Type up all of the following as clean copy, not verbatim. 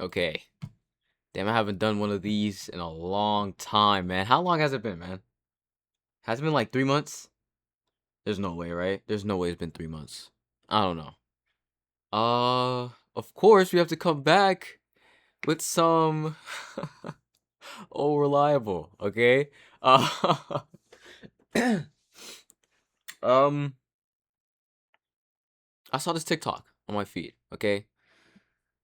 Okay. Damn, I haven't done one of these in a long time, man. How long has it been, man? Has it been like 3 months? There's no way, right? There's no way it's been 3 months. I don't know. Of course we have to come back with some oh reliable, okay? Um, I saw this TikTok on my feed, okay?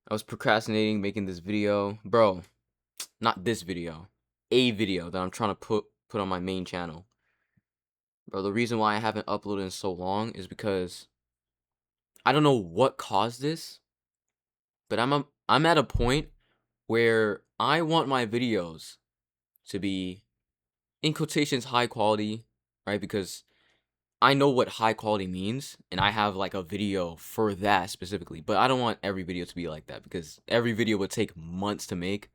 I was procrastinating making this video. Bro, not this video. A video that I'm trying to put on my main channel. Bro, the reason why I haven't uploaded in so long is because I don't know what caused this, but I'm at a point where I want my videos to be in quotations high quality, right? Because I know what high quality means and I have like a video for that specifically. But I don't want every video to be like that because every video would take months to make.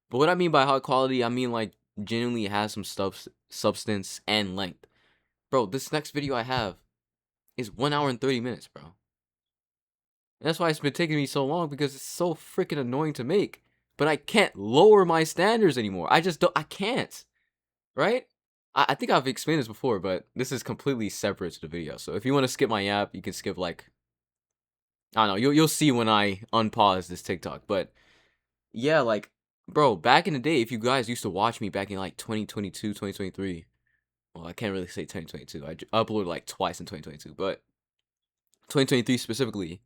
But what I mean by high quality, I mean like genuinely has some stuff, substance and length. Bro, this next video I have is 1 hour and 30 minutes, bro. And that's why it's been taking me so long because it's so freaking annoying to make. But I can't lower my standards anymore. I just don't, I can't. Right? I think I've explained this before, but this is completely separate to the video. So if you want to skip my app, you can skip like, I don't know, you'll see when I unpause this TikTok. But yeah, like, bro, back in the day, if you guys used to watch me back in like 2022, 2023, well, I can't really say 2022. I uploaded like twice in 2022, but 2023 specifically,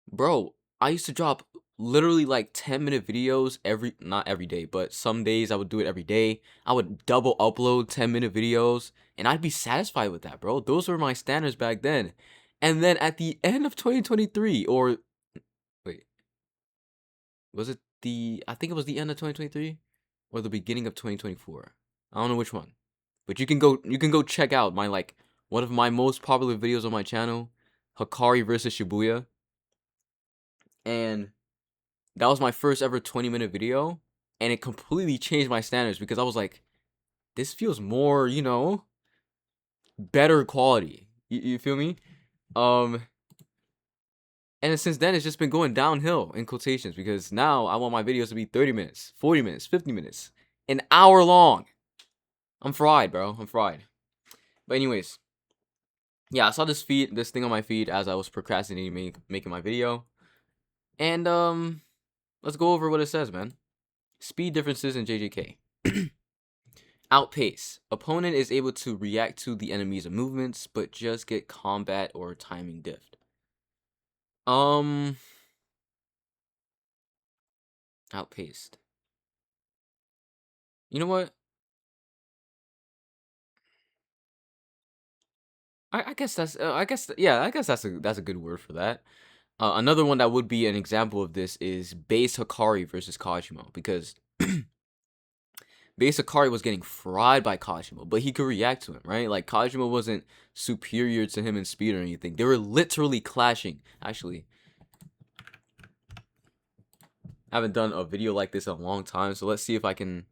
bro, I used to drop literally like 10-minute videos not every day, but some days I would do it every day. I would double upload 10-minute videos and I'd be satisfied with that, bro. Those were my standards back then. And then at the end of 2023, or wait, was it I think it was the end of 2023 or the beginning of 2024. I don't know which one. But you can go check out my like one of my most popular videos on my channel, Hikari versus Shibuya. And that was my first ever 20-minute video, and it completely changed my standards because I was like, this feels more, better quality. You feel me? Um, and since then it's just been going downhill in quotations because now I want my videos to be 30 minutes, 40 minutes, 50 minutes, an hour long. I'm fried, bro. I'm fried. But anyways, yeah, I saw this thing on my feed as I was procrastinating making my video, and let's go over what it says, man. Speed differences in JJK. Outpace. Opponent is able to react to the enemy's movements, but just get combat or timing diffed. Outpaced. You know what? I guess that's I guess that's a good word for that. Another one that would be an example of this is base Hikari versus Kajimo, because base Hikari was getting fried by Kajimo, but he could react to him, right? Like Kajimo wasn't superior to him in speed or anything. They were literally clashing. Actually, I haven't done a video like this in a long time, so let's see if I can,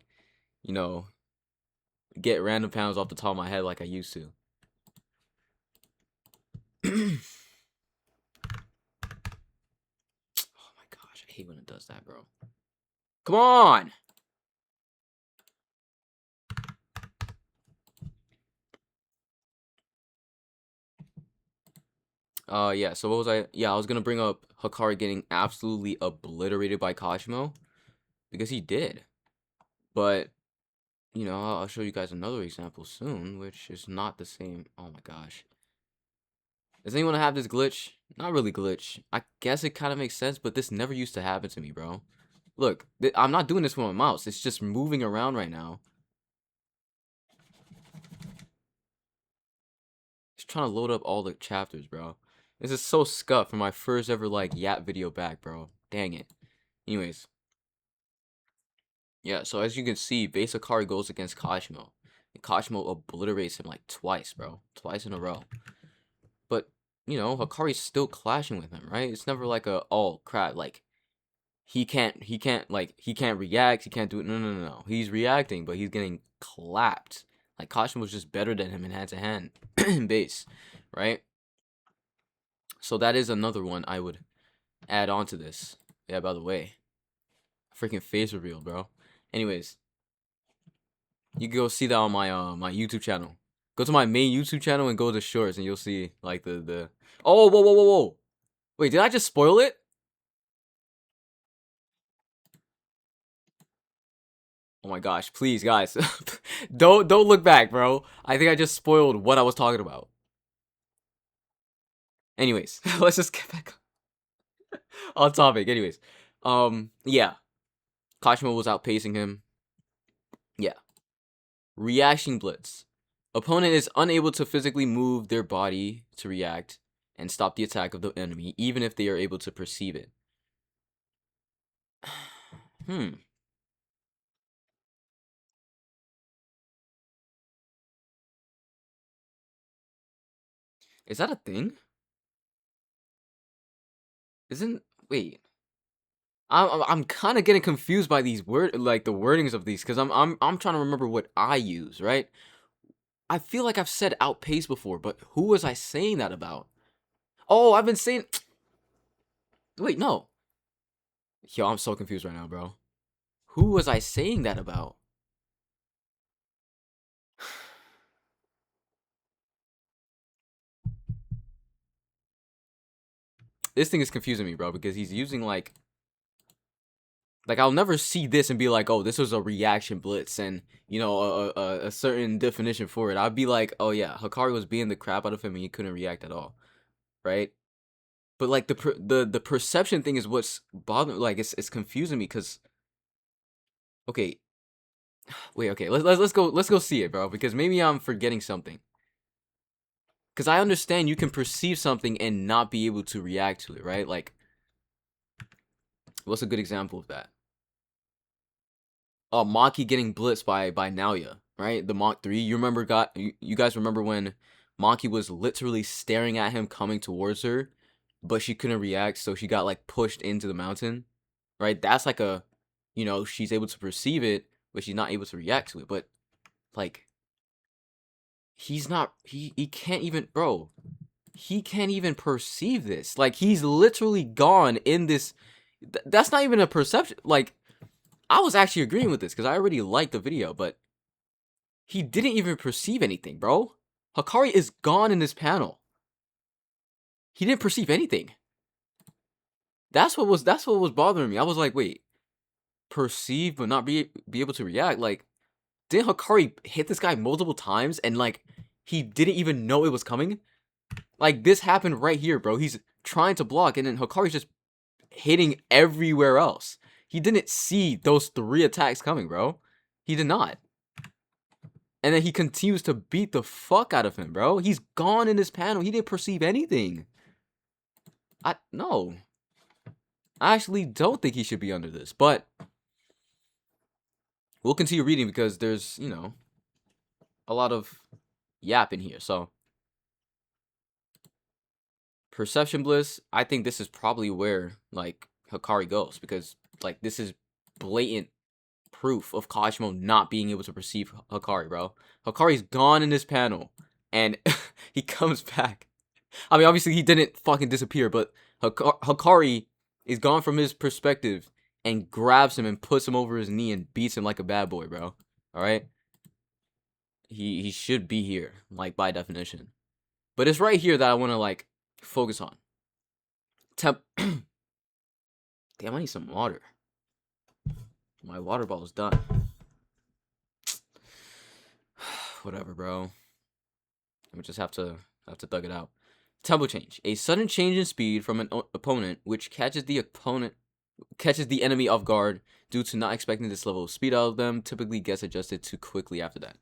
you know, get random panels off the top of my head like I used to. Oh my gosh, I hate when it does that, bro. Come on! Yeah, so what was I? Yeah, I was gonna bring up Hikari getting absolutely obliterated by Kashimo, because he did. But, I'll show you guys another example soon, which is not the same. Oh my gosh. Does anyone have this glitch? Not really glitch. I guess it kind of makes sense, but this never used to happen to me, bro. Look, I'm not doing this with my mouse. It's just moving around right now. Just trying to load up all the chapters, bro. This is so scuffed for my first ever, like, Yap video back, bro. Dang it. Anyways. Yeah, so as you can see, base Akari goes against Kashimo. And Kashimo obliterates him, like, twice, bro. Twice in a row. But, Hakari's still clashing with him, right? It's never like oh, crap, like, he can't react, he can't do it. No. He's reacting, but he's getting clapped. Like, Kashimo was just better than him in hand-to-hand in base, right? So that is another one I would add on to this. Yeah, by the way, Freaking face reveal, bro. Anyways, you can go see that on my my YouTube channel. Go to my main YouTube channel and go to shorts, and you'll see like the. Oh, whoa, whoa, whoa, whoa! Wait, did I just spoil it? Oh my gosh, please, guys, don't look back, bro. I think I just spoiled what I was talking about. Anyways, let's just get back on topic. Anyways, yeah, Kashimo was outpacing him. Yeah, reaction blitz. Opponent is unable to physically move their body to react and stop the attack of the enemy, even if they are able to perceive it. Hmm. Is that a thing? Isn't wait. I'm kind of getting confused by these like the wordings of these, because I'm trying to remember what I use, right? I feel like I've said outpace before, but who was I saying that about? Oh, I've been saying. Wait, no. Yo, I'm so confused right now, bro. Who was I saying that about? This thing is confusing me, bro, because he's using like I'll never see this and be like, oh, this was a reaction blitz and you know a certain definition for it. I'd be like, oh yeah, Hikari was beating the crap out of him and he couldn't react at all, right? But like the perception thing is what's bothering. Like it's confusing me because okay, wait, okay, let's go see it, bro, because maybe I'm forgetting something. Because I understand you can perceive something and not be able to react to it, right? Like, what's a good example of that? Maki getting blitzed by Naoya, right? The Mach 3. You guys remember when Maki was literally staring at him coming towards her, but she couldn't react, so she got like pushed into the mountain, right? That's like a, she's able to perceive it, but she's not able to react to it. But like, he can't even, bro. He can't even perceive this. Like, he's literally gone in this. That's not even a perception. Like, I was actually agreeing with this because I already liked the video, but he didn't even perceive anything, bro. Hikari is gone in this panel. He didn't perceive anything. That's what was bothering me. I was like, wait, perceive but not be able to react. Like, didn't Hikari hit this guy multiple times and like he didn't even know it was coming? Like, this happened right here, bro. He's trying to block and then Hikari's just hitting everywhere else. He didn't see those 3 attacks coming, bro. He did not. And then he continues to beat the fuck out of him, bro. He's gone in this panel. He didn't perceive anything. No. I actually don't think he should be under this, but we'll continue reading because there's, a lot of yap in here. So, perception bliss, I think this is probably where, like, Hikari goes because, like, this is blatant proof of Kashimo not being able to perceive Hikari, bro. Hikari's gone in this panel, and he comes back. I mean, obviously he didn't fucking disappear, but Hikari is gone from his perspective and grabs him and puts him over his knee and beats him like a bad boy, bro. All right, he should be here, like by definition. But it's right here that I want to like focus on. Damn, I need some water. My water bottle's done. Whatever, bro. We just have to thug it out. Tempo change. A sudden change in speed from an opponent which catches the enemy off guard due to not expecting this level of speed out of them, typically gets adjusted too quickly after that.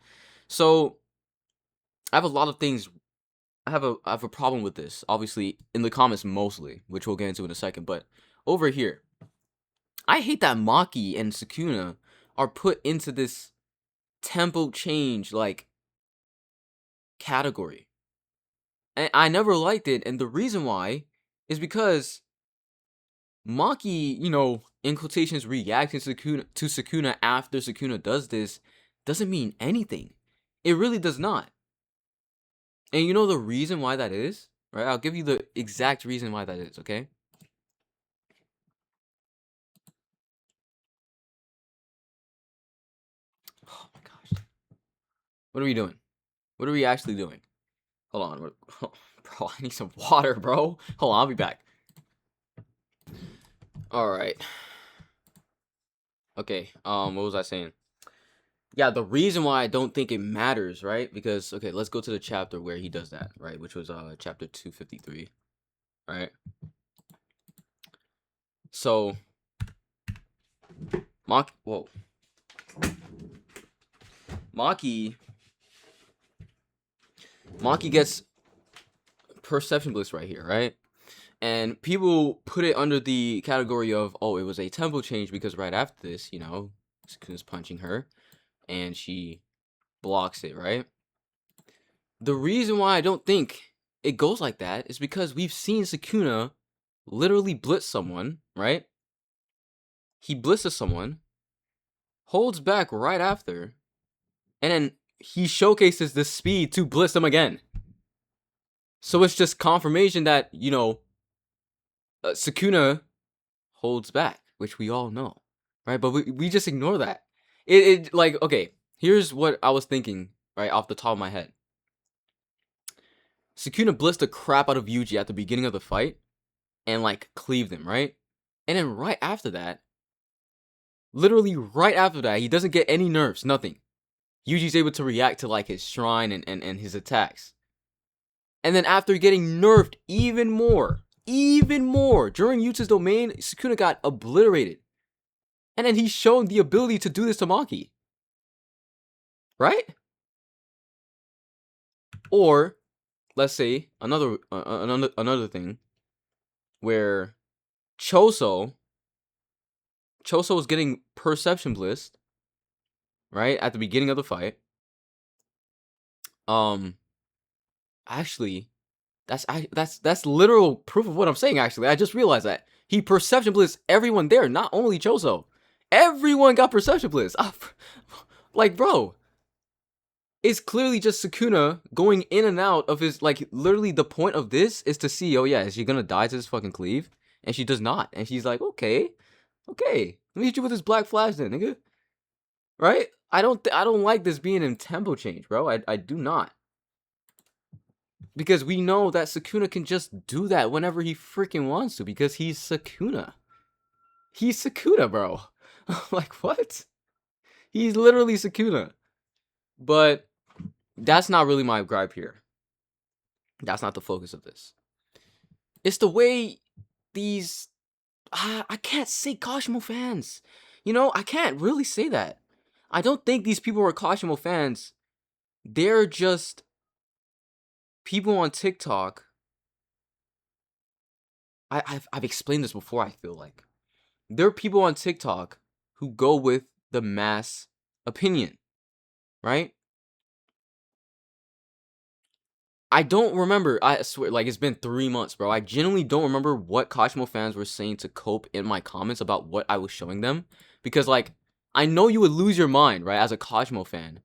So I have a lot of things. I have a problem with this. Obviously, in the comments mostly, which we'll get into in a second. But over here, I hate that Maki and Sukuna are put into this tempo change like category. And I never liked it, and the reason why is because Maki, in quotations, reacting to Sukuna after Sukuna does this doesn't mean anything. It really does not. And you know the reason why that is? Right? I'll give you the exact reason why that is, okay? What are we doing? What are we actually doing? Hold on. Bro, I need some water, bro. Hold on, I'll be back. Alright. Okay, what was I saying? Yeah, the reason why I don't think it matters, right? Because, okay, let's go to the chapter where he does that, right? Which was, chapter 253, right? So, Maki gets perception bliss right here, right? And people put it under the category of, oh, it was a tempo change because right after this, you know, Sukuna's punching her and she blocks it, right? The reason why I don't think it goes like that is because we've seen Sukuna literally blitz someone, right? He blitzes someone, holds back right after, and then he showcases the speed to blitz them again. So it's just confirmation that, you know, Sukuna holds back, which we all know, right? But we just ignore that. It like, okay, here's what I was thinking, right, off the top of my head. Sukuna blitzed the crap out of Yuji at the beginning of the fight and, like, cleaved him, right? And then right after that, literally right after that, he doesn't get any nerfs, nothing. Yuji's able to react to, like, his shrine and his attacks. And then after getting nerfed even more, during Yuji's domain, Sukuna got obliterated. And then he's shown the ability to do this to Maki. Right? Or, let's say, another thing, where Choso was getting perception bliss, right, at the beginning of the fight. Actually, that's literal proof of what I'm saying, actually. I just realized that. He perception bliss everyone there, not only Choso. Everyone got perception bliss. Like, bro, it's clearly just Sukuna going in and out of his, like, literally the point of this is to see, oh yeah, is she gonna die to this fucking cleave? And she does not. And she's like, okay, let me hit you with this black flash then, nigga. Right? I don't like this being in tempo change, bro. I do not. Because we know that Sukuna can just do that whenever he freaking wants to, because he's Sukuna. He's Sukuna, bro. Like, what? He's literally Sukuna. But that's not really my gripe here. That's not the focus of this. It's the way these... I can't say Kashimo fans. You know, I can't really say that. I don't think these people are Kashimo fans. They're just people on TikTok. I've explained this before, I feel like. There are people on TikTok who go with the mass opinion, right? I don't remember. I swear, like, it's been 3 months, bro. I genuinely don't remember what Kashimo fans were saying to Cope in my comments about what I was showing them. Because, like, I know you would lose your mind, right, as a Kashimo fan.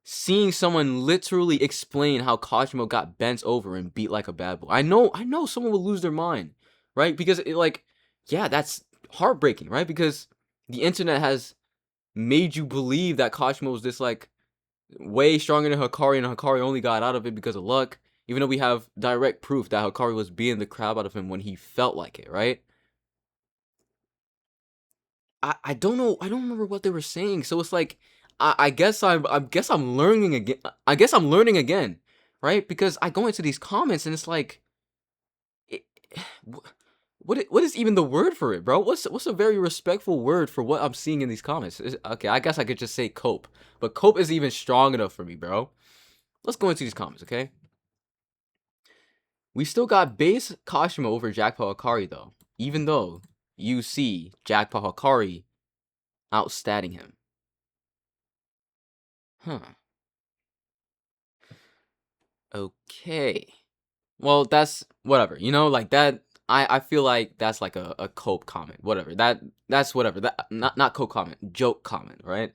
Seeing someone literally explain how Kashimo got bent over and beat like a bad boy. I know someone will lose their mind, right? Because, it, like, yeah, that's heartbreaking, right? Because the internet has made you believe that Kashimo was this, like, way stronger than Hikari, and Hikari only got out of it because of luck, even though we have direct proof that Hikari was beating the crap out of him when he felt like it, right? I don't know. I don't remember what they were saying. So it's like, I guess I'm learning again. I guess I'm learning again, right? Because I go into these comments and it's like, it, what is even the word for it, bro? What's a very respectful word for what I'm seeing in these comments? Okay, I guess I could just say cope, but cope is even strong enough for me, bro. Let's go into these comments, okay? We still got base Kashima over Jackpot Hikari though, even though you see Jackpot Hikari outstatting him. Huh. Okay. Well, that's whatever. You know, like that. I feel like that's like a cope comment. Whatever. That's whatever. That not cope comment. Joke comment. Right.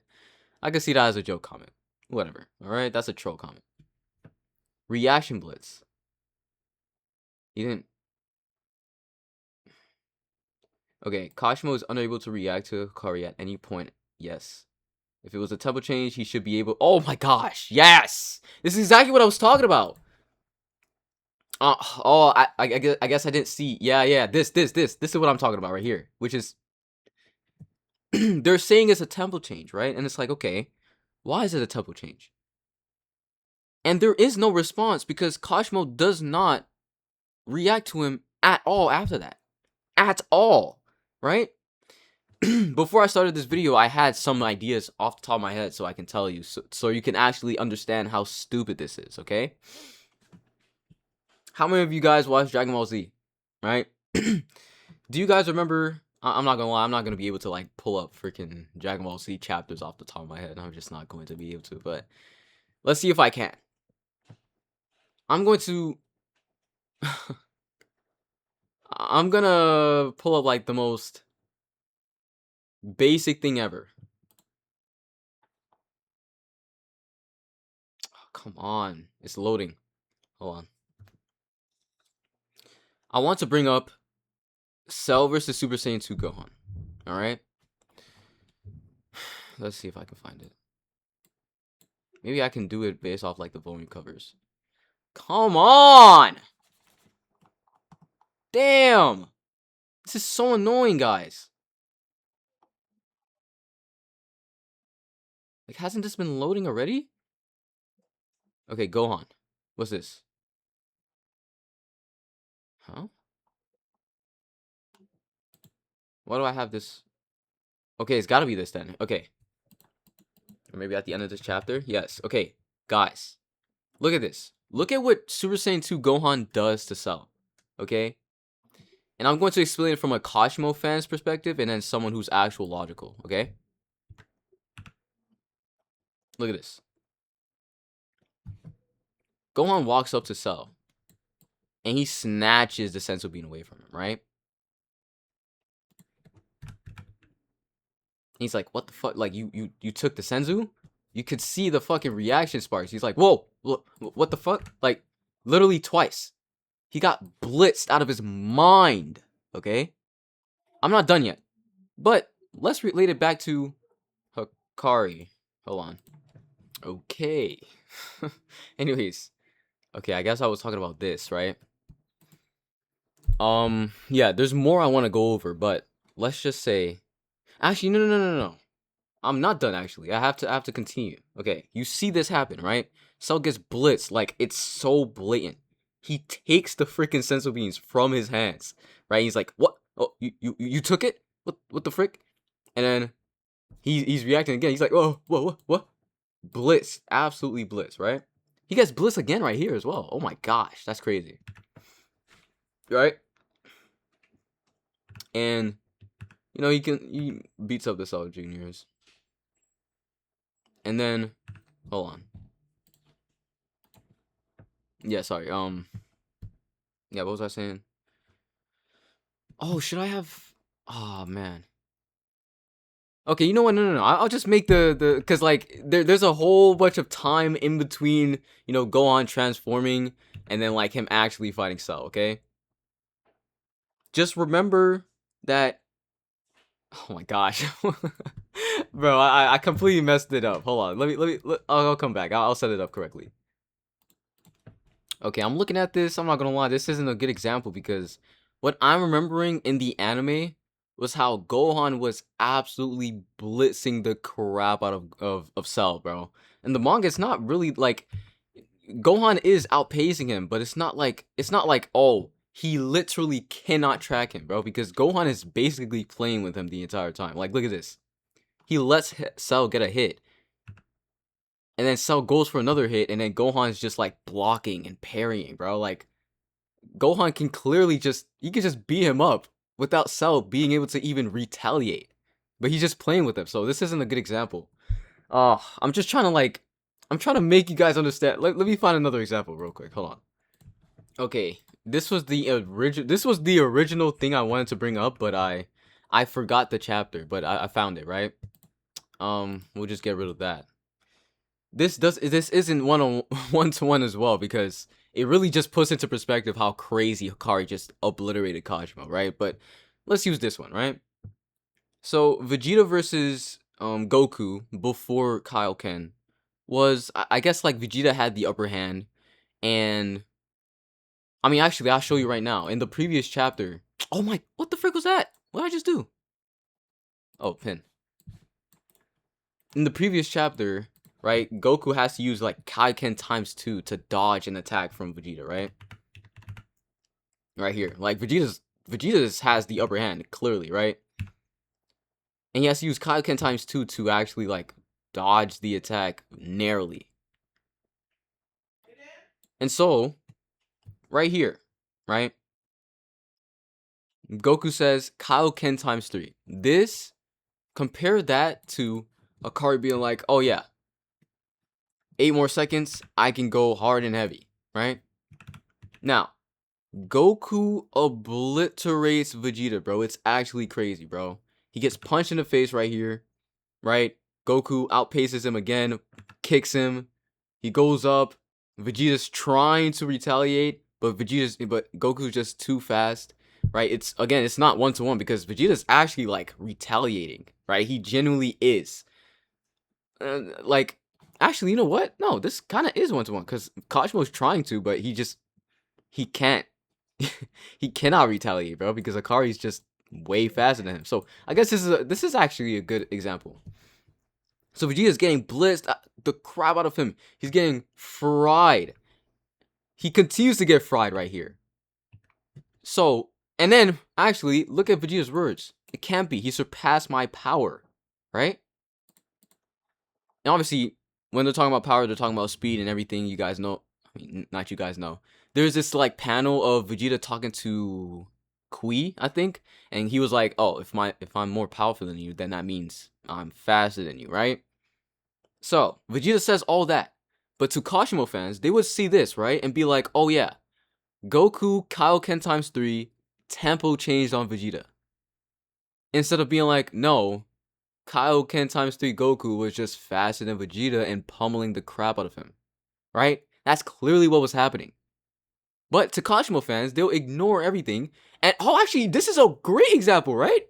I can see that as a joke comment. Whatever. All right. That's a troll comment. Reaction blitz. He didn't. Okay. Kashimo is unable to react to Hikari at any point. Yes. If it was a tempo change, he should be able... Oh my gosh, yes! This is exactly what I was talking about. I guess I didn't see. Yeah, this is what I'm talking about right here. Which is... they're saying it's a tempo change, right? And it's like, okay, why is it a tempo change? And there is no response because Kashimo does not react to him at all after that. At all, right? Before I started this video, I had some ideas off the top of my head so I can tell you. So you can actually understand how stupid this is, okay? How many of you guys watch Dragon Ball Z, right? Do you guys remember... I'm not gonna lie, I'm not gonna be able to, like, pull up freaking Dragon Ball Z chapters off the top of my head. I'm just not going to be able to, but... let's see if I can. I'm going to... I'm gonna pull up, like, the most basic thing ever. Oh, come on. It's loading. Hold on. I want to bring up Cell versus Super Saiyan 2 Gohan. Alright? Let's see if I can find it. Maybe I can do it based off, like, the volume covers. Come on! Damn! This is so annoying, guys. Like, hasn't this been loading already? Okay, Gohan. What's this? Huh? Why do I have this? Okay, it's gotta be this then. Okay. Or maybe at the end of this chapter? Yes. Okay, guys. Look at this. Look at what Super Saiyan 2 Gohan does to Cell. Okay? And I'm going to explain it from a Kashimo fan's perspective and then someone who's actual logical. Okay? Look at this. Gohan walks up to Cell. And he snatches the Senzu Bean away from him, right? He's like, what the fuck? Like, you took the Senzu? You could see the fucking reaction sparks. He's like, whoa, what the fuck? Like, literally twice. He got blitzed out of his mind, okay? I'm not done yet. But let's relate it back to Hikari. Hold on. Okay. Anyways. Okay, I guess I was talking about this, right? Yeah, there's more I want to go over, but let's just say... Actually, no. I'm not done, actually. I have to continue. Okay, you see this happen, right? Cell gets blitzed. Like, it's so blatant. He takes the freaking Senzu Beans from his hands, right? He's like, what? Oh, you took it? What the frick? And then he's reacting again. He's like, oh, what? Blitz. Absolutely blitz, right? He gets blitz again right here as well. Oh my gosh, that's crazy. Right? And, you know, he beats up the Cell Juniors. And then, hold on. Yeah, sorry. Yeah, what was I saying? Oh, should I have? Oh man. Okay, you know what? No. I'll just make the because like there's a whole bunch of time in between, you know, Gohan transforming and then like him actually fighting Cell. Okay. Just remember that. Oh my gosh, bro, I completely messed it up. Hold on, let me. I'll come back. I'll set it up correctly. Okay, I'm looking at this. I'm not gonna lie, this isn't a good example because what I'm remembering in the anime was how Gohan was absolutely blitzing the crap out of Cell, bro. And the manga, it's not really like Gohan is outpacing him, but it's not like oh, he literally cannot track him, bro, because Gohan is basically playing with him the entire time. Like, look at this. He lets Cell get a hit. And then Cell goes for another hit, and then Gohan's just, like, blocking and parrying, bro. Like, Gohan can clearly just... he can just beat him up without Cell being able to even retaliate. But he's just playing with him, so this isn't a good example. I'm just trying to, like... I'm trying to make you guys understand. Let me find another example real quick. Hold on. Okay, this was the original thing I wanted to bring up, but I forgot the chapter, but I found it, right? We'll just get rid of that. This isn't one-to-one as well, because it really just puts into perspective how crazy Hikari just obliterated Kashimo, right? But let's use this one, right? So Vegeta versus Goku before Kaioken was, I guess, like Vegeta had the upper hand, and I mean, actually, I'll show you right now. In the previous chapter, oh my, what the frick was that? What did I just do? Oh, pin. In the previous chapter, right, Goku has to use like Kaioken ×2 to dodge an attack from Vegeta, right? Right here, like Vegeta's has the upper hand clearly, right? And he has to use Kaioken ×2 to actually like dodge the attack narrowly. And so, right here, right? Goku says Kaioken ×3. This, compare that to Akari being like, oh yeah, 8 more seconds, I can go hard and heavy, right? Now, Goku obliterates Vegeta, bro. It's actually crazy, bro. He gets punched in the face right here, right? Goku outpaces him again, kicks him. He goes up. Vegeta's trying to retaliate, but Goku's just too fast, right? It's not 1-to-1 because Vegeta's actually like retaliating, right? He genuinely is. Like, actually, you know what? No, this kind of is 1-to-1 because Kashimo's trying to, but he can't. He cannot retaliate, bro, because Akari's just way faster than him. So I guess this is actually a good example. So Vegeta's getting blitzed the crap out of him. He's getting fried. He continues to get fried right here. So, and then actually look at Vegeta's words. It can't be. He surpassed my power, right? And obviously, when they're talking about power, they're talking about speed and everything. You guys know. I mean, not you guys know. There's this like panel of Vegeta talking to Kui, I think, and he was like, "Oh, if I'm more powerful than you, then that means I'm faster than you, right?" So Vegeta says all that, but to Kashimo fans, they would see this, right, and be like, "Oh yeah, Goku Kaioken ×3 tempo changed on Vegeta," instead of being like, "No, Kaioken ×3 Goku was just faster than Vegeta and pummeling the crap out of him," right? That's clearly what was happening. But to Kashimo fans, they'll ignore everything. And oh, actually, this is a great example, right?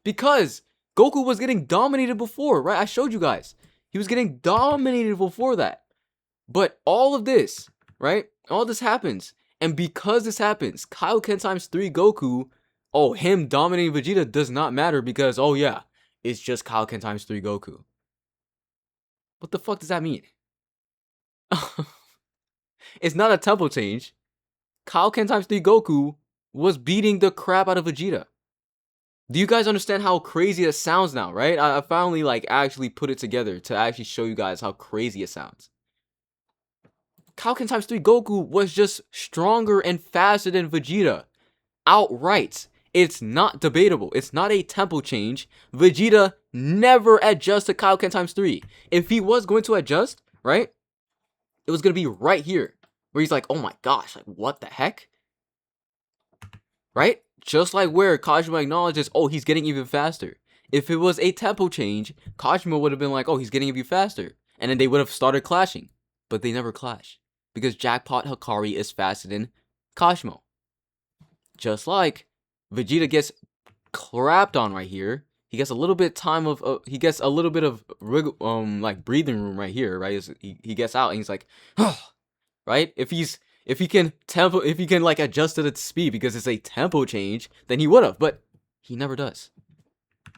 Because Goku was getting dominated before, right? I showed you guys. He was getting dominated before that. But all of this, right? All this happens. And because this happens, Kaioken ×3 Goku, oh, him dominating Vegeta does not matter because, oh yeah, it's just Kaioken ×3 Goku. What the fuck does that mean? It's not a tempo change. Kaioken ×3 Goku was beating the crap out of Vegeta. Do you guys understand how crazy it sounds now, right? I finally like actually put it together to actually show you guys how crazy it sounds. Kaioken ×3 Goku was just stronger and faster than Vegeta. Outright. It's not debatable. It's not a tempo change. Vegeta never adjusted Kaioken ×3. If he was going to adjust, right? It was going to be right here. Where he's like, oh my gosh, like what the heck? Right? Just like where Kashima acknowledges, oh, he's getting even faster. If it was a tempo change, Kashima would have been like, oh, he's getting even faster. And then they would have started clashing. But they never clash. Because Jackpot Hikari is faster than Kashimo. Just like Vegeta gets crapped on right here. He gets a little bit he gets a little bit of like breathing room right here, right? He gets out and he's like, oh, right? If he can like adjust to the speed because it's a tempo change, then he would have, but he never does.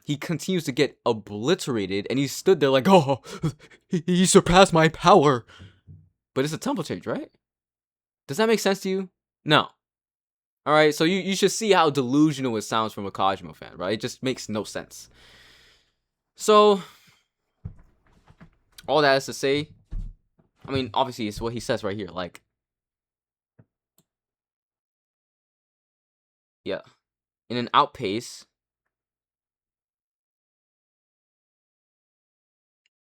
He continues to get obliterated and he stood there like, oh, he surpassed my power. But it's a tempo change, right? Does that make sense to you? No. Alright, so you should see how delusional it sounds from a Kashimo fan, right? It just makes no sense. So, all that is to say, I mean, obviously, it's what he says right here. Like, yeah. In an outpace,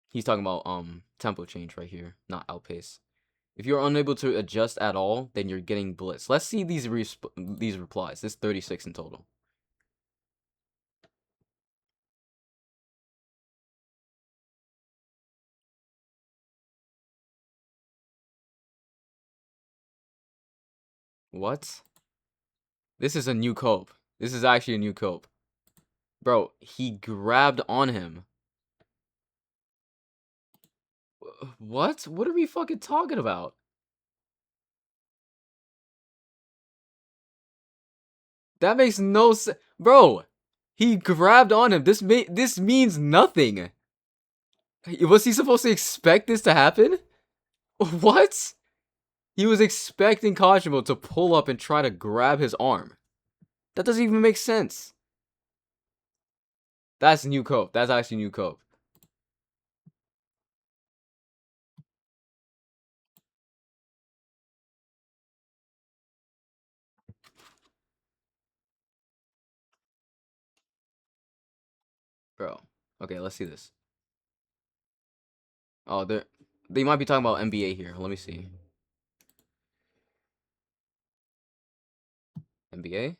he's talking about tempo change right here, not outpace. If you're unable to adjust at all, then you're getting blitzed. Let's see these replies. There's 36 in total. What? This is a new cope. This is actually a new cope. Bro, he grabbed on him. What? What are we fucking talking about? That makes no sense. Bro, he grabbed on him. This means nothing. Was he supposed to expect this to happen? What? He was expecting Kashimo to pull up and try to grab his arm. That doesn't even make sense. That's new cope. That's actually new cope. Bro. Okay, let's see this. Oh, they might be talking about NBA here. Let me see. NBA?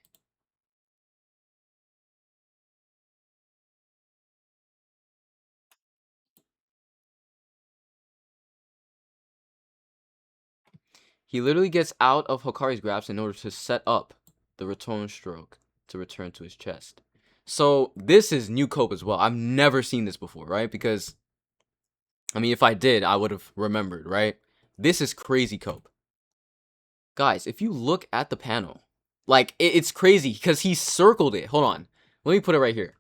He literally gets out of Hikari's grasp in order to set up the return stroke to return to his chest. So this is new cope as well. I've never seen this before, right? Because, I mean, if I did, I would have remembered, right? This is crazy cope. Guys, if you look at the panel, like, it's crazy because he circled it. Hold on. Let me put it right here.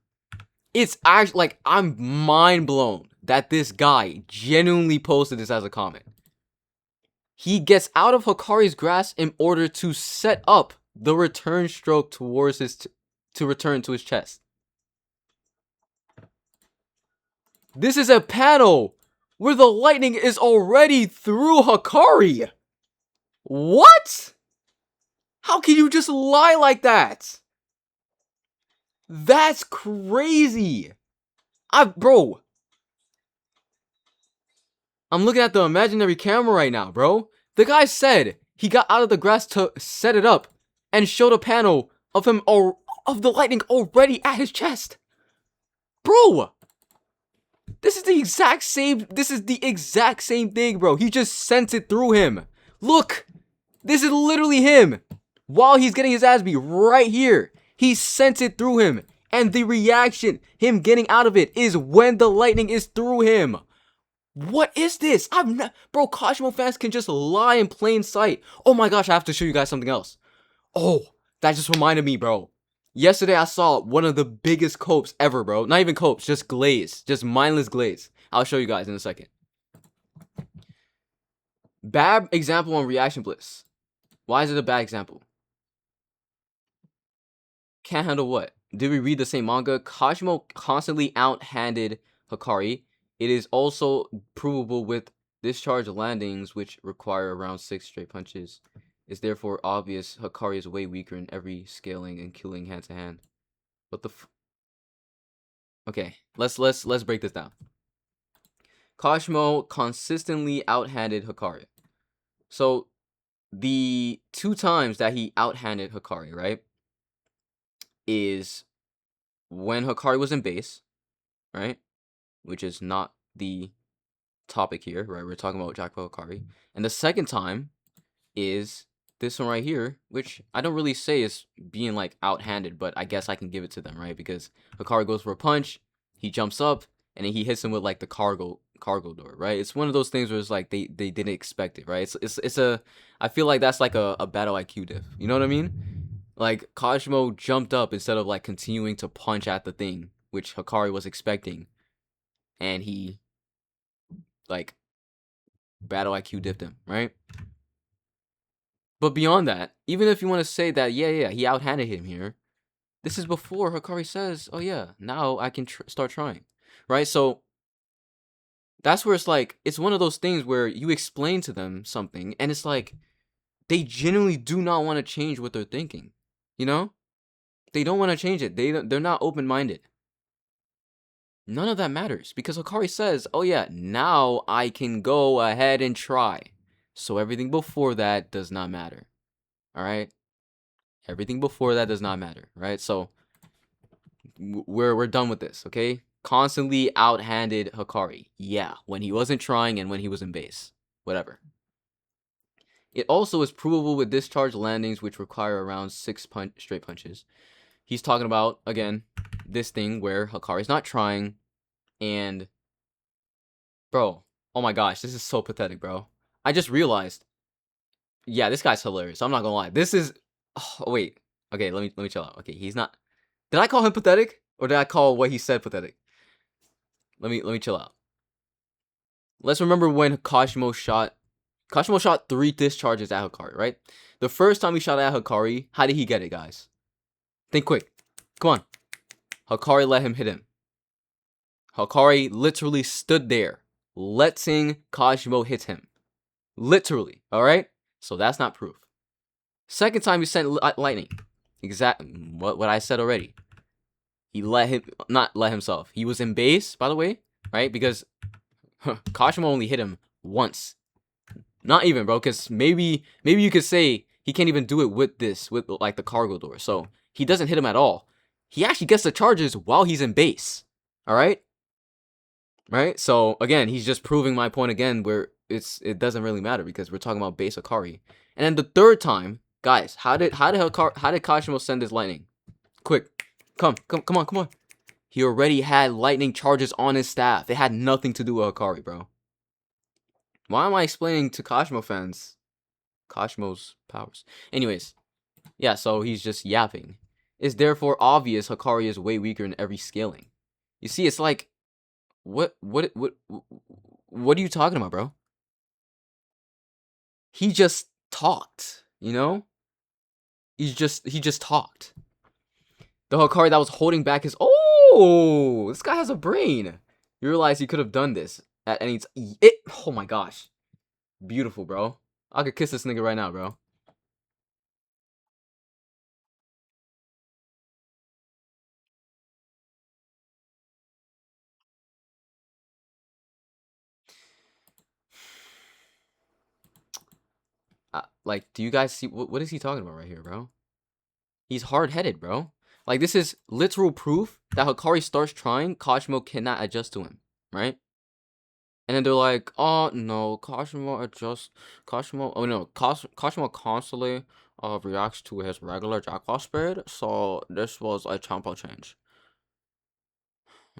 It's actually, like, I'm mind blown that this guy genuinely posted this as a comment. He gets out of Hikari's grasp in order to set up the return stroke towards to return to his chest. This is a panel where the lightning is already through Hikari. What? How can you just lie like that? That's crazy. Bro. I'm looking at the imaginary camera right now, bro. The guy said he got out of the grass to set it up and showed a panel of him of the lightning already at his chest. Bro, this is the exact same thing, bro. He just sent it through him. Look, this is literally him. While he's getting his ass beat right here, he sent it through him. And the reaction, him getting out of it, is when the lightning is through him. What is this? Bro, Kashimo fans can just lie in plain sight. Oh my gosh, I have to show you guys something else. Oh, that just reminded me, bro. Yesterday I saw one of the biggest copes ever, bro. Not even copes, just glaze. Just mindless glaze. I'll show you guys in a second. Bad example on Reaction Bliss. Why is it a bad example? Can't handle what? Did we read the same manga? Kashimo constantly out-handed Hikari. It is also provable with discharge landings, which require around 6 straight punches. It's therefore obvious Hikari is way weaker in every scaling and killing hand to hand. What the Okay, let's break this down. Kashimo consistently out-handed Hikari. So the 2 times that he out-handed Hikari, right, is when Hikari was in base, right? Which is not the topic here, right? We're talking about jackpot Hikari. And the second time is this one right here, which I don't really say is being like out-handed, but I guess I can give it to them, right? Because Hikari goes for a punch, he jumps up, and then he hits him with like the cargo door, right? It's one of those things where it's like they didn't expect it, right? It's a I feel like that's like a battle IQ diff. You know what I mean? Like Kashimo jumped up instead of like continuing to punch at the thing, which Hikari was expecting, and he like battle IQ dipped him, right? But beyond that, even if you want to say that, yeah, he out-handed him here, this is before Hikari says, oh yeah, now I can start trying, right? So that's where it's like, it's one of those things where you explain to them something, and it's like, they genuinely do not want to change what they're thinking, you know? They don't want to change it. They're not open-minded. None of that matters, because Hikari says, oh yeah, now I can go ahead and try. So everything before that does not matter. Alright? Everything before that does not matter, right? So we're done with this, okay? Constantly out-handed Hikari. Yeah, when he wasn't trying and when he was in base. Whatever. It also is provable with discharge landings, which require around 6 straight punches. He's talking about, again, this thing where Hikari's not trying, and bro, Oh my gosh, this is so pathetic, bro. I just realized. Yeah, this guy's hilarious. I'm not gonna lie. This is. Oh wait. Okay, let me chill out. Okay, he's not. Did I call him pathetic, or did I call what he said pathetic? Let me chill out. Let's remember when Kashimo shot. Kashimo shot 3 discharges at Hikari, right? The first time he shot at Hikari, how did he get it, guys? Think quick. Come on. Hikari let him hit him. Hikari literally stood there, letting Kashimo hit him. Literally, alright? So that's not proof. Second time he sent lightning. Exact what I said already. He not let himself. He was in base, by the way, right? Because Kashimo only hit him once. Not even, bro, because maybe you could say he can't even do it with like the cargo door. So he doesn't hit him at all. He actually gets the charges while he's in base. Alright? Right? So again, he's just proving my point again where it doesn't really matter because we're talking about base Hikari. And then the third time, guys, how did Kashimo send his lightning? Quick. Come on. He already had lightning charges on his staff. It had nothing to do with Hikari, bro. Why am I explaining to Kashimo fans Kashimo's powers? Anyways, yeah, so he's just yapping. It's therefore obvious Hikari is way weaker in every scaling. You see, it's like, what are you talking about, bro? He just talked, you know? He just talked. The Hikari that was holding back his... Oh! This guy has a brain. You realize he could have done this at any time. Oh my gosh. Beautiful, bro. I could kiss this nigga right now, bro. Like, do you guys see... What is he talking about right here, bro? He's hard-headed, bro. Like, this is literal proof that Hikari starts trying, Kashimo cannot adjust to him, right? And then they're like, oh, no, Kashimo constantly reacts to his regular jackpot speed, so this was a tempo change.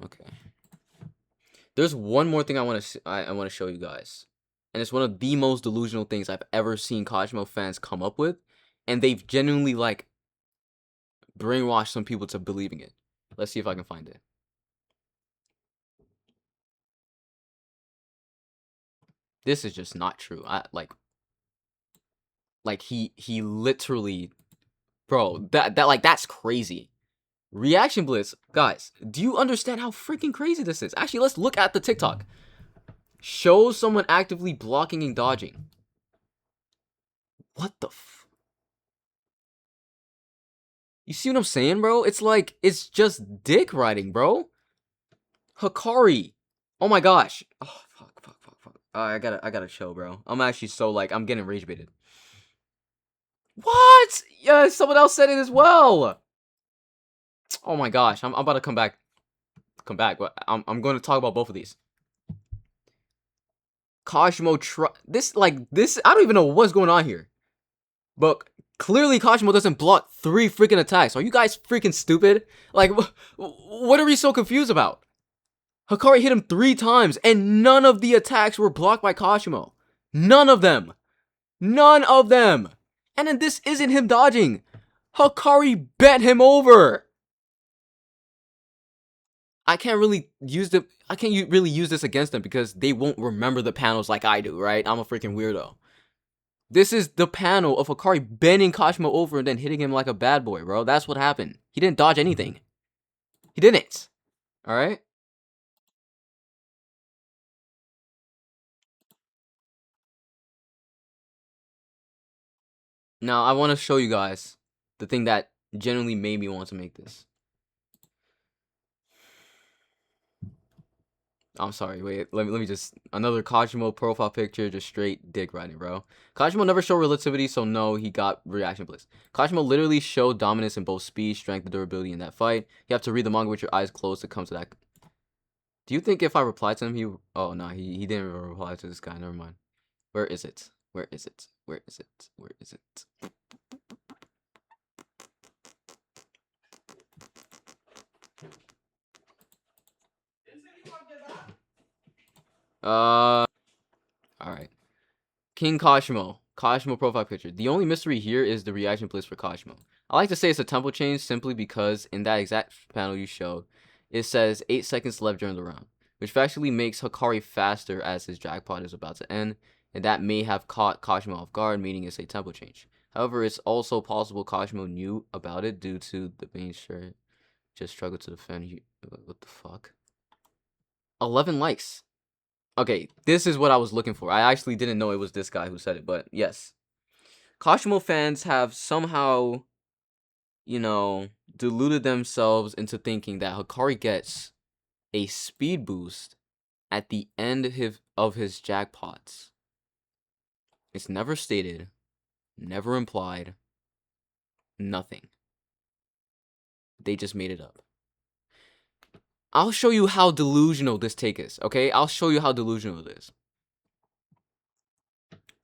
Okay. There's one more thing I want to show you guys. And it's one of the most delusional things I've ever seen Kashimo fans come up with. And they've genuinely, like, brainwashed some people to believing it. Let's see if I can find it. This is just not true. He literally, bro, that's crazy. Reaction Blitz, guys, do you understand how freaking crazy this is? Actually, let's look at the TikTok. Show someone actively blocking and dodging. What the You see what I'm saying, bro? It's like, it's just dick riding, bro. Hikari. Oh my gosh. Oh, fuck. I gotta chill, bro. I'm actually so, like, I'm getting rage baited. What? Yeah, someone else said it as well. Oh my gosh, I'm about to come back. But I'm going to talk about both of these. Kashimo this, I don't even know what's going on here. But clearly Kashimo doesn't block 3 freaking attacks. Are you guys freaking stupid? Like, what are we so confused about? Hikari hit him 3 times, and none of the attacks were blocked by Kashimo. None of them. None of them. And then this isn't him dodging. Hikari bent him over. I can't really use this against them because they won't remember the panels like I do, right? I'm a freaking weirdo. This is the panel of Hikari bending Kashimo over and then hitting him like a bad boy, bro. That's what happened. He didn't dodge anything. He didn't. Alright? Now, I want to show you guys the thing that genuinely made me want to make this. I'm sorry, wait, let me just, another Kashimo profile picture, just straight dick riding, bro. Kashimo never showed relativity, so no, he got reaction blitz. Kashimo literally showed dominance in both speed, strength, and durability in that fight. You have to read the manga with your eyes closed to come to that. Do you think if I replied to him, oh, no, he didn't reply to this guy, never mind. Where is it? Where is it? Where is it? Where is it? King Kashimo. Kashimo profile picture. The only mystery here is the reaction place for Kashimo. I like to say it's a tempo change simply because in that exact panel you showed, it says 8 seconds left during the round, which actually makes Hikari faster as his jackpot is about to end, and that may have caught Kashimo off guard, meaning it's a tempo change. However, it's also possible Kashimo knew about it due to the main shirt just struggled to defend. What the fuck? 11 likes. Okay, this is what I was looking for. I actually didn't know it was this guy who said it, but yes. Kashimo fans have somehow, deluded themselves into thinking that Hikari gets a speed boost at the end of his jackpots. It's never stated, never implied, nothing. They just made it up. I'll show you how delusional this take is, okay? I'll show you how delusional it is.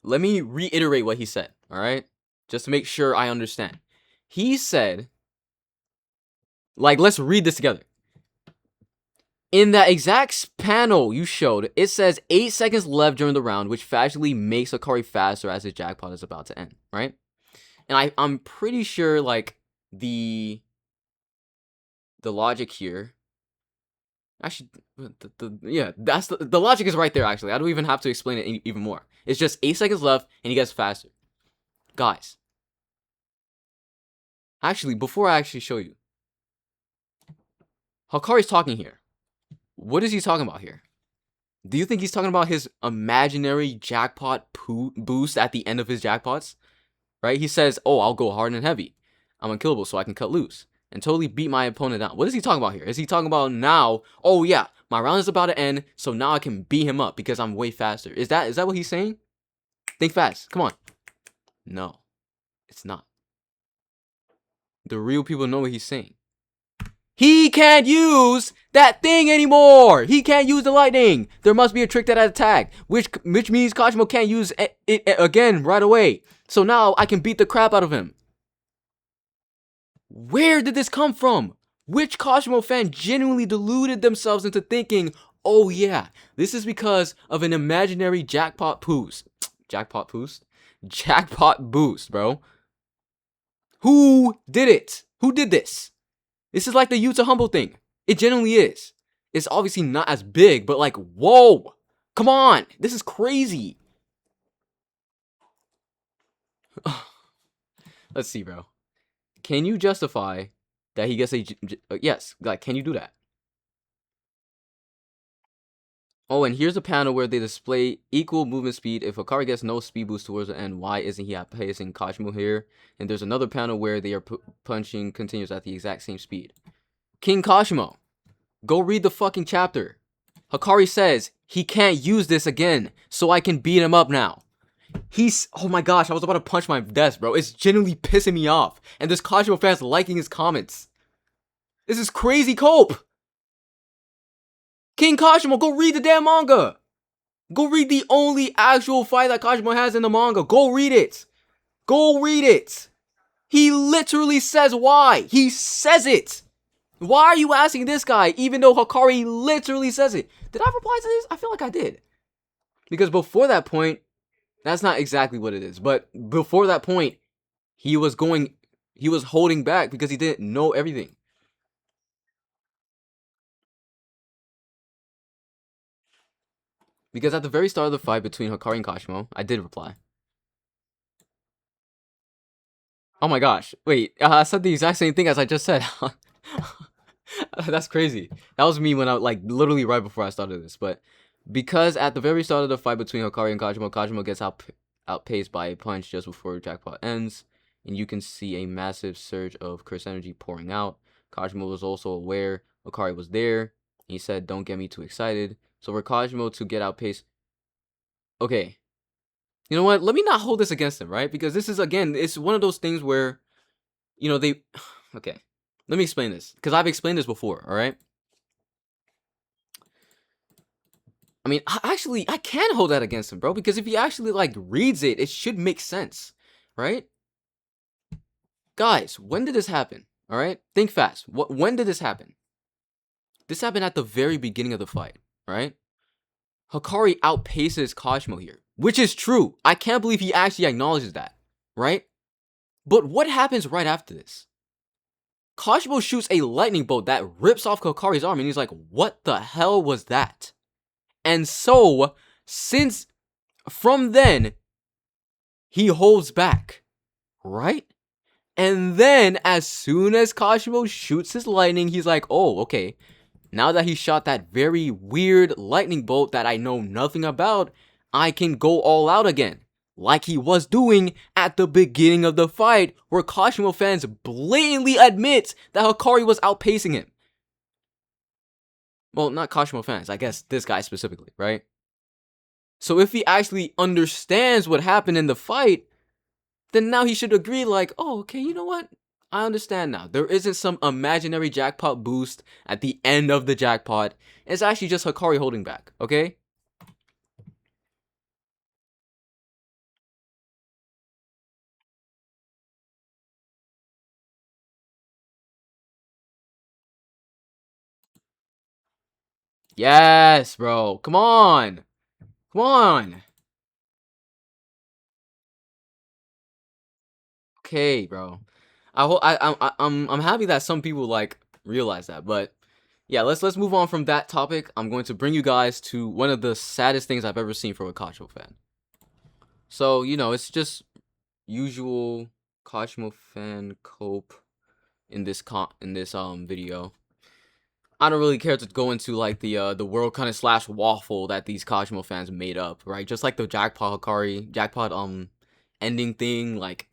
Let me reiterate what he said, alright? Just to make sure I understand. He said, let's read this together. In that exact panel you showed, it says 8 seconds left during the round, which factually makes Hikari faster as his jackpot is about to end, right? And I'm pretty sure, the logic here... Actually, the logic is right there, actually. I don't even have to explain it even more. It's just 8 seconds left, and he gets faster. Guys. Actually, before I actually show you. Hikari's talking here. What is he talking about here? Do you think he's talking about his imaginary jackpot boost at the end of his jackpots? Right? He says, oh, I'll go hard and heavy. I'm unkillable, so I can cut loose and totally beat my opponent down. What is he talking about here? Is he talking about now, oh yeah, my round is about to end, so now I can beat him up because I'm way faster? Is that what he's saying? Think fast. Come on. No, it's not. The real people know what he's saying. He can't use that thing anymore. He can't use the lightning. There must be a trick that I attack, which means Kashimo can't use it again right away. So now I can beat the crap out of him. Where did this come from? Which Kashimo fan genuinely deluded themselves into thinking, oh yeah, this is because of an imaginary jackpot boost. Jackpot boost? Jackpot boost, bro. Who did it? Who did this? This is like the Yuta Humble thing. It genuinely is. It's obviously not as big, but whoa. Come on. This is crazy. Let's see, bro. Can you justify that he gets a... yes, can you do that? Oh, and here's a panel where they display equal movement speed. If Hikari gets no speed boost towards the end, why isn't he outpacing Kashimo here? And there's another panel where they are punching continues at the exact same speed. King Kashimo, go read the fucking chapter. Hikari says he can't use this again, so I can beat him up now. Oh my gosh, I was about to punch my desk, bro. It's genuinely pissing me off. And there's Kashimo fans liking his comments. This is crazy cope. King Kashimo, go read the damn manga. Go read the only actual fight that Kashimo has in the manga. Go read it. Go read it. He literally says why. He says it. Why are you asking this guy even though Hikari literally says it? Did I reply to this? I feel like I did. Because before that point, that's not exactly what it is. But before that point, he was holding back because he didn't know everything. Because at the very start of the fight between Hikari and Kashimo, I did reply. Oh my gosh. Wait, I said the exact same thing as I just said. That's crazy. That was me when I, literally right before I started this. But because at the very start of the fight between Hikari and Kashimo, Kashimo gets outpaced by a punch just before jackpot ends. And you can see a massive surge of curse energy pouring out. Kashimo was also aware Hikari was there. He said, don't get me too excited. So for Kashimo to get outpaced... Okay. You know what? Let me not hold this against him, right? Because this is, again, it's one of those things where, they... Okay. Let me explain this. Because I've explained this before, alright? I mean, I can hold that against him, bro. Because if he actually, reads it, it should make sense. Right? Guys, when did this happen? Alright? Think fast. When did this happen? This happened at the very beginning of the fight. Right? Hikari outpaces Kashimo here. which is true. I can't believe he actually acknowledges that, right? But what happens right after this? Kashimo shoots a lightning bolt that rips off Kokari's arm, and he's like, what the hell was that? And so, since from then, he holds back, right? And then, as soon as Kashimo shoots his lightning, he's like, oh, okay. Now that he shot that very weird lightning bolt that I know nothing about, I can go all out again. Like he was doing at the beginning of the fight, where Kashimo fans blatantly admit that Hikari was outpacing him. Well, not Kashimo fans, I guess this guy specifically, right? So if he actually understands what happened in the fight, then now he should agree like, oh, okay, you know what? I understand now. There isn't some imaginary jackpot boost at the end of the jackpot. It's actually just Hikari holding back, okay? Yes, bro. Come on. Come on. Okay, bro. I'm happy that some people like realize that, but yeah, let's move on from that topic. I'm going to bring you guys to one of the saddest things I've ever seen from a Kashimo fan. So, you know, it's just usual Kashimo fan cope in this video. I don't really care to go into like the world kind of slash waffle that these Kashimo fans made up, right? Just like the jackpot ending thing, like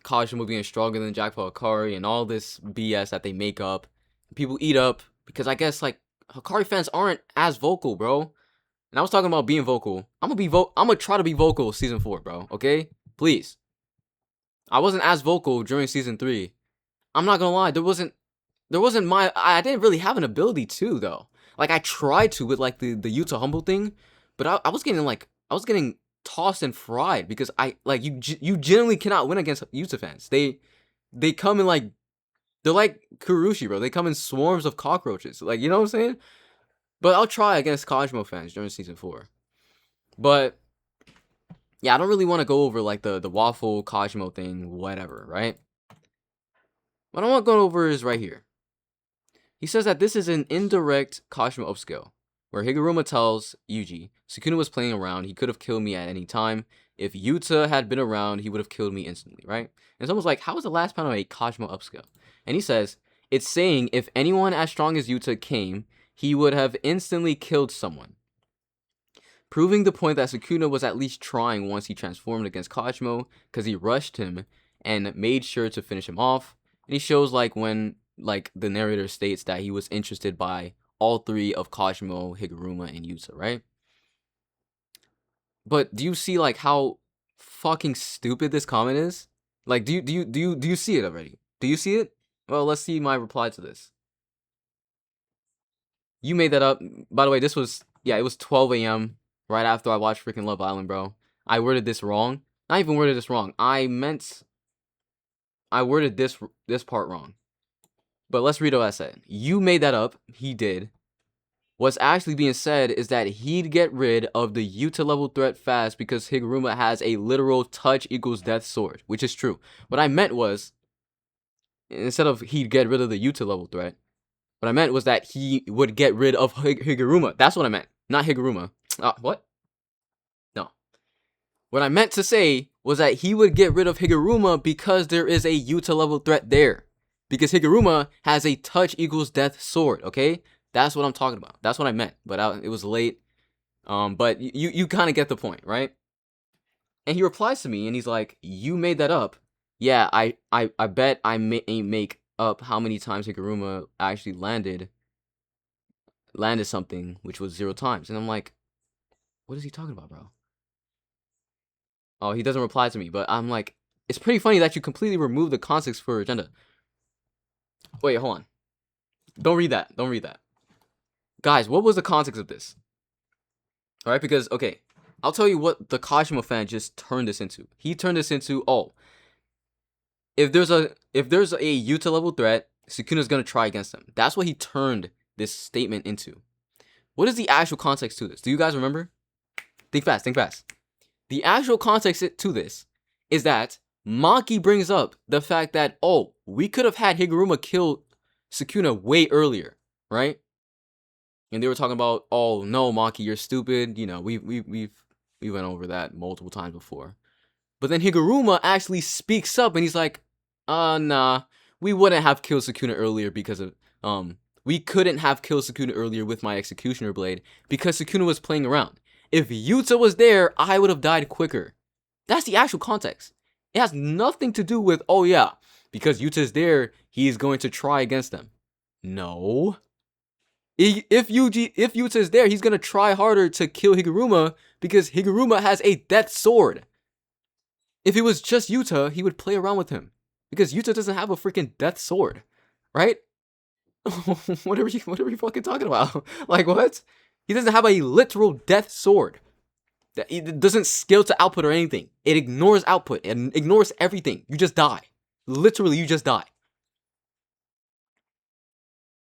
Kashimo being stronger than Jackpot Hikari and all this BS that they make up. People eat up because I guess like Hikari fans aren't as vocal, bro. And I was talking about being vocal. I'm gonna try to be vocal season 4, bro. Okay, please. I wasn't as vocal during season 3. I'm not gonna lie. I didn't really have an ability to though. Like I tried to with like the Yuta humble thing, but I was getting tossed and fried because you generally cannot win against Yuta fans. They come in like they're like Kurushi, bro. They come in swarms of cockroaches. Like, you know what I'm saying? But I'll try against Kashimo fans during season 4. But yeah, I don't really want to go over like the waffle Kashimo thing, whatever, right? What I want to go over is right here. He says that this is an indirect Kashimo upscale, where Higuruma tells Yuji, Sukuna was playing around, he could have killed me at any time. If Yuta had been around, he would have killed me instantly, right? And someone's like, how is the last panel a Kashimo upscale? And he says, it's saying if anyone as strong as Yuta came, he would have instantly killed someone. Proving the point that Sukuna was at least trying once he transformed against Kashimo, because he rushed him and made sure to finish him off. And he shows like when like the narrator states that he was interested by all 3 of Kashimo, Higuruma, and Yuta, right? But do you see like how fucking stupid this comment is? Like, do you see it already? Do you see it? Well, let's see my reply to this. You made that up. By the way, it was 12 a.m. right after I watched freaking Love Island, bro. I worded this wrong. Not even worded this wrong. I worded this part wrong. But let's read what I said. You made that up. He did. What's actually being said is that he'd get rid of the Yuta level threat fast because Higuruma has a literal touch equals death sword, which is true. What I meant was, instead of he'd get rid of the Yuta level threat, what I meant was that he would get rid of Higuruma. That's what I meant, not Higuruma. What? No. What I meant to say was that he would get rid of Higuruma because there is a Yuta level threat there. Because Higuruma has a touch equals death sword, okay? That's what I'm talking about. That's what I meant, but it was late. But you kind of get the point, right? And he replies to me, and he's like, "You made that up." Yeah, I bet I make up how many times Higuruma actually landed something, which was 0 times. And I'm like, what is he talking about, bro? Oh, he doesn't reply to me, but I'm like, it's pretty funny that you completely remove the context for agenda. Wait, hold on. Don't read that. Don't read that. Guys, what was the context of this? Alright, because, okay, I'll tell you what the Kashimo fan just turned this into. He turned this into, oh, if there's a Yuta level threat, Sukuna's gonna try against them. That's what he turned this statement into. What is the actual context to this? Do you guys remember? Think fast, think fast. The actual context to this is that Maki brings up the fact that, oh, we could have had Higuruma kill Sukuna way earlier, right? And they were talking about, oh no, Maki, you're stupid. You know, we went over that multiple times before. But then Higuruma actually speaks up and he's like, nah, we wouldn't have killed Sukuna earlier because of we couldn't have killed Sukuna earlier with my Executioner Blade because Sukuna was playing around. If Yuta was there, I would have died quicker. That's the actual context. It has nothing to do with, oh yeah, because Yuta's there, he's going to try against them. No. If Yuta is there, he's going to try harder to kill Higuruma because Higuruma has a death sword. If it was just Yuta, he would play around with him because Yuta doesn't have a freaking death sword, right? What are you fucking talking about? Like, what? He doesn't have a literal death sword. It doesn't scale to output or anything. It ignores output and ignores everything. You just die. Literally, you just die.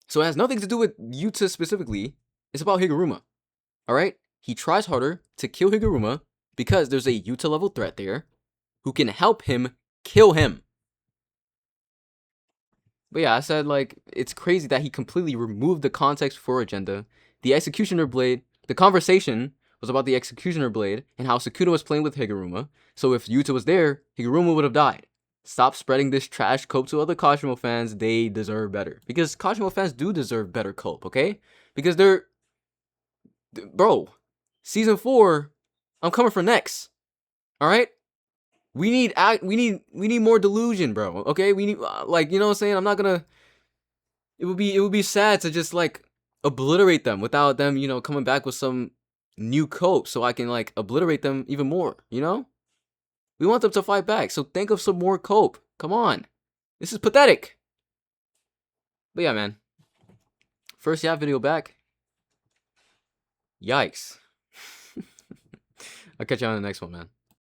So it has nothing to do with Yuta specifically. It's about Higuruma. Alright? He tries harder to kill Higuruma because there's a Yuta level threat there who can help him kill him. But yeah, I said, like, it's crazy that he completely removed the context for Agenda. The Executioner Blade, the conversation was about the Executioner Blade and how Sukuna was playing with Higuruma. So if Yuta was there, Higuruma would have died. Stop spreading this trash cope to other Kashimo fans. They deserve better. Because Kashimo fans do deserve better cope, okay? Because they're... Bro, Season 4, I'm coming for next. Alright? We need more delusion, bro. Okay? We need, like, you know what I'm saying? I'm not gonna... It would be sad to just, like, obliterate them without them, you know, coming back with some new cope so I can, like, obliterate them even more, you know? We want them to fight back, so think of some more cope. Come on. This is pathetic. But yeah, man. First Yap video back. Yikes. I'll catch you on the next one, man.